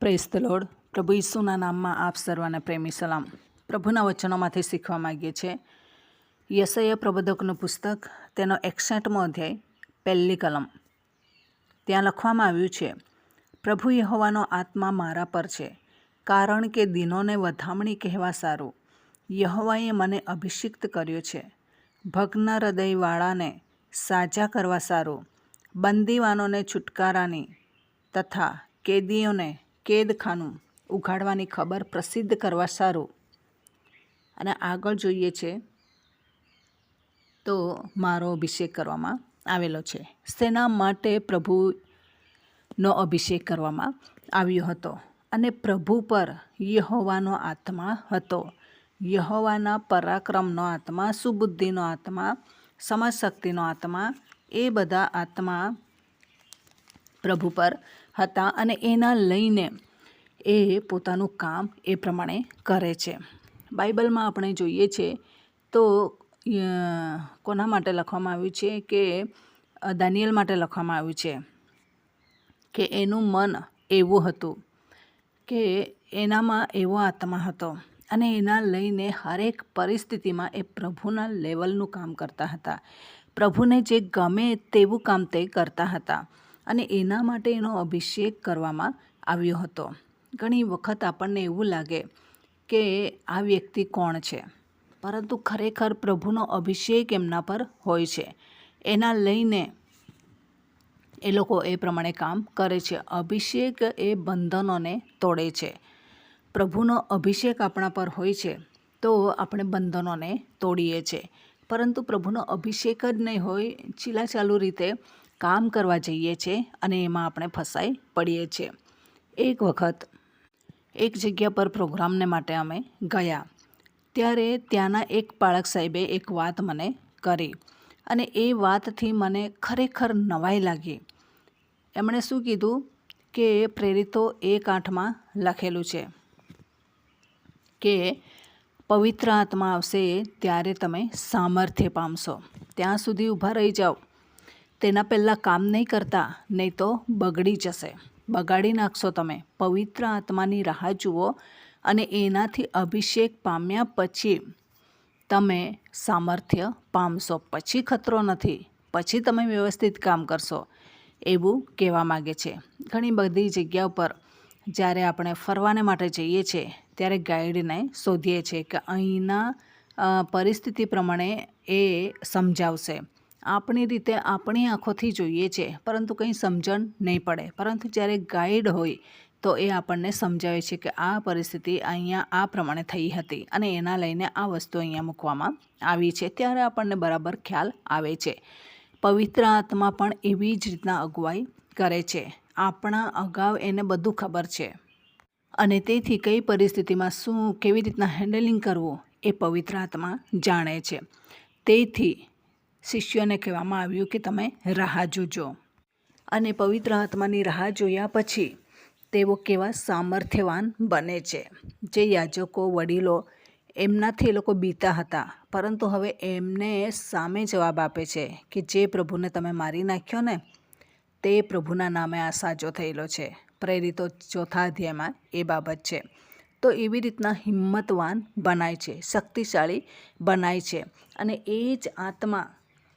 Praise the lord. પ્રભુ ઈસુના નામમાં આપ સર્વને પ્રેમી સલામ. પ્રભુના વચનોમાંથી શીખવા માગીએ છીએ. યશાયા પ્રબોધકનું પુસ્તક, તેનો 61મો અધ્યાય, 1લી કલમ. ત્યાં લખવામાં આવ્યું છે, પ્રભુ યહોવાનો આત્મા મારા પર છે, કારણ કે દીનોને વધામણી કહેવા સારું. યહોવાએ મને અભિષિક્ત કર્યો છે, ભગ્ન હૃદયવાળાને સાજા કરવા સારું, બંદીવાનોને છુટકારાની તથા કેદીઓને કેદખાનું ઉઘાડવાની ખબર પ્રસિદ્ધ કરવા સારું. અને આગળ જોઈએ છે તો મારો અભિષેક કરવામાં આવેલો છે. શેના માટે પ્રભુનો અભિષેક કરવામાં આવ્યો હતો? અને પ્રભુ પર યહોવાનો આત્મા હતો. યહોવાના પરાક્રમનો આત્મા, સુબુદ્ધિનો આત્મા, સમજશક્તિનો આત્મા, એ બધા આત્મા પ્રભુ પર હતા અને એના લઈને એ પોતાનું કામ એ પ્રમાણે કરે છે. બાઇબલમાં આપણે જોઈએ છે તો કોના માટે લખવામાં આવ્યું છે કે દાનિયેલ માટે લખવામાં આવ્યું છે કે એનું મન એવું હતું કે એનામાં એવો આત્મા હતો અને એના લઈને હરેક પરિસ્થિતિમાં એ પ્રભુના લેવલનું કામ કરતા હતા. પ્રભુને જે ગમે તેવું કામ તે કરતા હતા અને એના માટે એનો અભિષેક કરવામાં આવ્યો હતો. ઘણી વખત આપણને એવું લાગે કે આ વ્યક્તિ કોણ છે, પરંતુ ખરેખર પ્રભુનો અભિષેક એમના પર હોય છે. એના લઈને એ લોકો એ પ્રમાણે કામ કરે છે. અભિષેક એ બંધનોને તોડે છે. પ્રભુનો અભિષેક આપણા પર હોય છે તો આપણે બંધનોને તોડીએ છીએ. પરંતુ પ્રભુનો અભિષેક જ નહીં હોય, ચીલાચાલુ રીતે કામ કરવા જઈએ છીએ અને એમાં આપણે ફસાઈ પડીએ છીએ. એક વખત એક જગ્યા પર પ્રોગ્રામને માટે અમે ગયા, ત્યારે ત્યાંના એક પાળક સાહેબે એક વાત મને કરી અને એ વાતથી મને ખરેખર નવાઈ લાગી. એમણે શું કીધું કે પ્રેરિતો 1:8માં લખેલું છે કે પવિત્ર આત્મા આવશે ત્યારે તમે સામર્થ્ય પામશો. ત્યાં સુધી ઊભા રહી જાઓ. તેના પહેલાં કામ નહીં કરતા, નહીં તો બગડી જશે, બગાડી નાખશો તમે. પવિત્ર આત્માની રાહ જુઓ અને એનાથી અભિષેક પામ્યા પછી તમે સામર્થ્ય પામશો. પછી ખતરો નથી, પછી તમે વ્યવસ્થિત કામ કરશો, એવું કહેવા માગે છે. ઘણી બધી જગ્યા પર જ્યારે આપણે ફરવાને માટે જઈએ છીએ ત્યારે ગાઈડને શોધીએ છીએ કે અહીંના પરિસ્થિતિ પ્રમાણે એ સમજાવશે. આપણી રીતે આપણી આંખોથી જોઈએ છે પરંતુ કંઈ સમજણ નહીં પડે. પરંતુ જ્યારે ગાઈડ હોય તો એ આપણને સમજાવે છે કે આ પરિસ્થિતિ અહીંયા આ પ્રમાણે થઈ હતી અને એના લઈને આ વસ્તુ અહીંયા મૂકવામાં આવી છે. ત્યારે આપણને બરાબર ખ્યાલ આવે છે. પવિત્ર આત્મા પણ એવી જ રીતના અગુવાઈ કરે છે. આપણા અગાઉ એને બધું ખબર છે અને તેથી કઈ પરિસ્થિતિમાં શું કેવી રીતના હેન્ડલિંગ કરવું એ પવિત્ર આત્મા જાણે છે. તેથી શિષ્યોને કહેવામાં આવ્યું કે તમે રાહ જોજો. અને પવિત્ર આત્માની રાહ જોયા પછી તેઓ કેવા સામર્થ્યવાન બને છે. જે યાજકો, વડીલો, એમનાથી એ લોકો બીતા હતા, પરંતુ હવે એમને સામે જવાબ આપે છે કે જે પ્રભુને તમે મારી નાખ્યો ને, તે પ્રભુના નામે આ સાજો થયેલો છે. પ્રેરિતો 4થા અધ્યાયમાં એ બાબત છે. તો એવી રીતના હિંમતવાન બનાય છે, શક્તિશાળી બનાય છે. અને એ જ આત્મા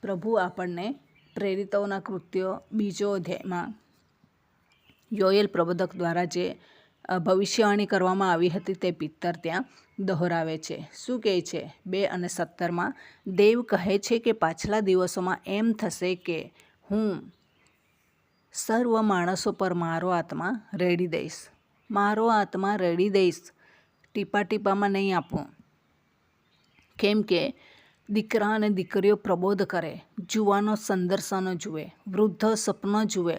પ્રભુ આપણને પ્રેરિતોના કૃત્યો 2 અધ્યાયમાં યોએલ પ્રબોધક દ્વારા જે ભવિષ્યવાણી કરવામાં આવી હતી તે પિત્તર ત્યાં દોહરાવે છે. શું કહે છે 2:17માં? દેવ કહે છે કે પાછલા દિવસોમાં એમ થશે કે હું સર્વ માણસો પર મારો આત્મા રેડી દઈશ. મારો આત્મા રેડી દઈશ, ટીપા ટીપામાં નહીં આપું. કેમ કે દીકરા અને દીકરીઓ પ્રબોધ કરે, જુવાનો સંદર્શનો જુએ, વૃદ્ધો સપનો જુએ.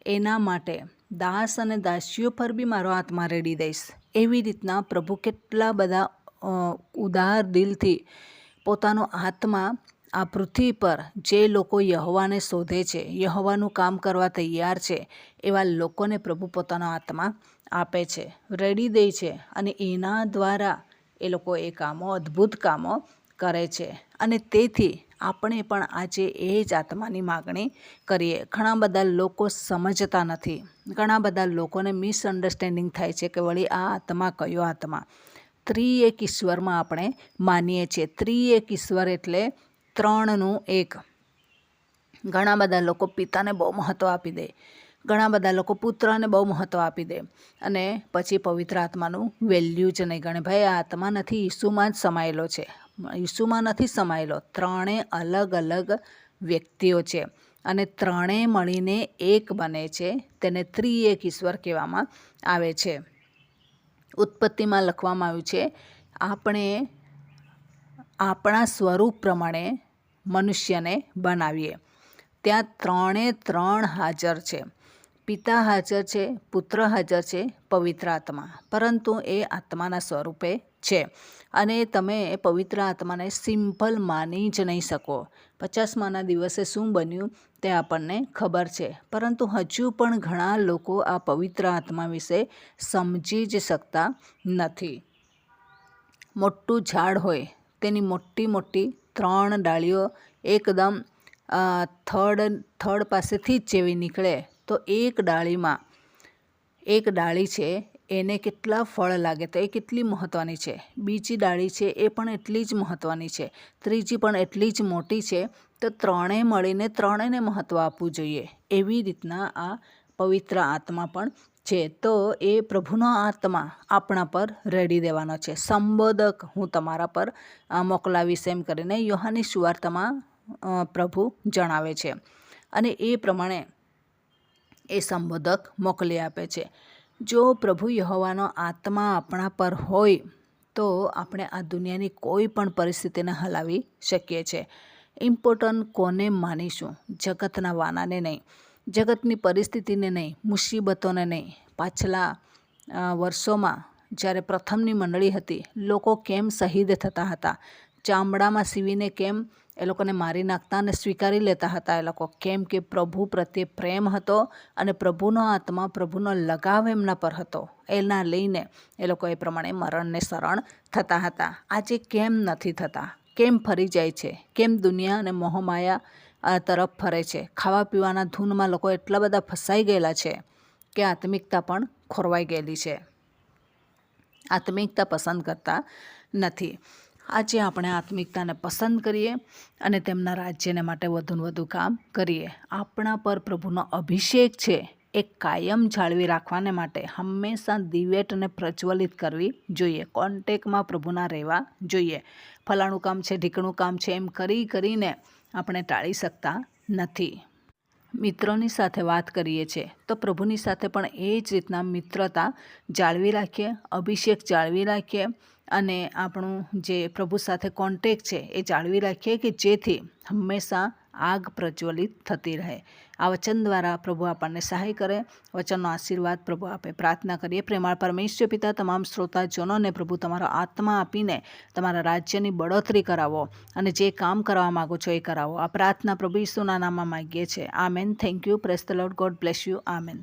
એના માટે દાસ અને દાસીઓ પર બી મારો આત્મા રેડી દઈશ. એવી રીતના પ્રભુ કેટલા બધા ઉદાર દિલથી પોતાનો આત્મા આ પૃથ્વી પર જે લોકો યહોવાને શોધે છે, યહોવાનું કામ કરવા તૈયાર છે, એવા લોકોને પ્રભુ પોતાનો આત્મા આપે છે, રેડી દે છે. અને એના દ્વારા એ લોકો એ કામો, અદ્ભુત કામો કરે છે. અને તેથી આપણે પણ આજે એ જ આત્માની માગણી કરીએ. ઘણા બધા લોકો સમજતા નથી, ઘણા બધા લોકોને મિસઅન્ડરસ્ટેન્ડિંગ થાય છે કે વળી આ આત્મા કયો આત્મા. ત્રિએક ઈશ્વરમાં આપણે માનીએ છીએ. ત્રિએક ઈશ્વર એટલે 3નું 1. ઘણા બધા લોકો પિતાને બહુ મહત્ત્વ આપી દે, ઘણા બધા લોકો પુત્રને બહુ મહત્ત્વ આપી દે અને પછી પવિત્ર આત્માનું વેલ્યુ જ નહીં ગણે. ભાઈ આ આત્મા નથી, ઈસુમાં જ સમાયેલો છે. ઈસુમાં નથી સમાયેલો. 3 અલગ અલગ વ્યક્તિઓ છે અને 3 મળીને એક બને છે. તેને ત્રિએક ઈશ્વર કહેવામાં આવે છે. ઉત્પત્તિમાં લખવામાં આવ્યું છે, આપણે આપણા સ્વરૂપ પ્રમાણે મનુષ્યને બનાવીએ. ત્યાં 3 હાજર છે. પિતા હાજર છે, પુત્ર હાજર છે, પવિત્ર આત્મા, પરંતુ એ આત્માના સ્વરૂપે છે. અને તમે પવિત્ર આત્માને સિમ્પલ માની જ નહીં શકો. 50માના દિવસે શું બન્યું તે આપણને ખબર છે, પરંતુ હજુ પણ ઘણા લોકો આ પવિત્ર આત્મા વિશે સમજી જ શકતા નથી. મોટું ઝાડ હોય, તેની મોટી મોટી 3 ડાળીઓ એકદમ થડ પાસેથી જ જેવી નીકળે તો એક ડાળી છે એને કેટલા ફળ લાગે તો એ કેટલી મહત્ત્વની છે. બીજી ડાળી છે એ પણ એટલી જ મહત્ત્વની છે. ત્રીજી પણ એટલી જ મોટી છે. તો 3 મળીને 3ને મહત્ત્વ આપવું જોઈએ. એવી રીતના આ પવિત્ર આત્મા પણ છે. તો એ પ્રભુનો આત્મા આપણા પર રેડી દેવાનો છે. સંબોધક હું તમારા પર મોકલાવીશ એમ કરીને યોહાનની સુવાર્તામાં પ્રભુ જણાવે છે અને એ પ્રમાણે એ સંબોધક મોકલી આપે છે. જો પ્રભુ યહોવાનો આત્મા આપણા પર હોય તો આપણે આ દુનિયાની કોઈ પણ પરિસ્થિતિને હલાવી શકીએ છીએ. ઇમ્પોર્ટન્ટ કોને માનીશું? જગતના વાનાને નહીં, જગતની પરિસ્થિતિને નહીં, મુસીબતોને નહીં. પાછલા વર્ષોમાં જ્યારે પ્રથમની મંડળી હતી, લોકો કેમ શહીદ થતા હતા, ચામડામાં સીવીને કેમ એ લોકોને મારી નાખતા અને સ્વીકારી લેતા હતા એ લોકો, કેમ કે પ્રભુ પ્રત્યે પ્રેમ હતો અને પ્રભુનો આત્મા, પ્રભુનો લગાવ એમના પર હતો. એના લઈને એ લોકો એ પ્રમાણે મરણને શરણ થતા હતા. આજે કેમ નથી થતા? કેમ ફરી જાય છે? કેમ દુનિયા અને મોહમાયા તરફ ફરે છે? ખાવા પીવાના ધૂનમાં લોકો એટલા બધા ફસાઈ ગયેલા છે કે આત્મિકતા પણ ખોરવાઈ ગયેલી છે. આત્મિકતા પસંદ કરતા નથી. આજે આપણે આત્મિકતાને પસંદ કરીએ અને તેમના રાજ્યને માટે વધુને વધુ કામ કરીએ. આપણા પર પ્રભુનો અભિષેક છે એ કાયમ જાળવી રાખવાને માટે હંમેશા દિવેટને પ્રજ્વલિત કરવી જોઈએ. કોન્ટેકમાં પ્રભુના રહેવા જોઈએ. ફલાણું કામ છે, ઢીકણું કામ છે એમ કરીને આપણે ટાળી શકતા નથી. મિત્રોની સાથે વાત કરીએ છીએ તો પ્રભુની સાથે પણ એ જ રીતના મિત્રતા જાળવી રાખીએ, અભિષેક જાળવી રાખીએ અને આપણું જે પ્રભુ સાથે કોન્ટેક છે એ જાળવી રાખીએ કે જેથી હંમેશા આગ પ્રજ્વલિત થતી રહે. આ વચન દ્વારા પ્રભુ આપણને સહાય કરે. વચનનો આશીર્વાદ પ્રભુ આપે. પ્રાર્થના કરીએ. પ્રેમાળ પરમેશ્વર પિતા, તમામ શ્રોતાજનોને પ્રભુ તમારો આત્મા આપીને તમારા રાજ્યની બઢોતરી કરાવો અને જે કામ કરવા માગો છો એ કરાવો. આ પ્રાર્થના પ્રભુ ઈસુના નામમાં માગીએ છીએ. Amen. Thank you. Praise the lord. God bless you. Amen.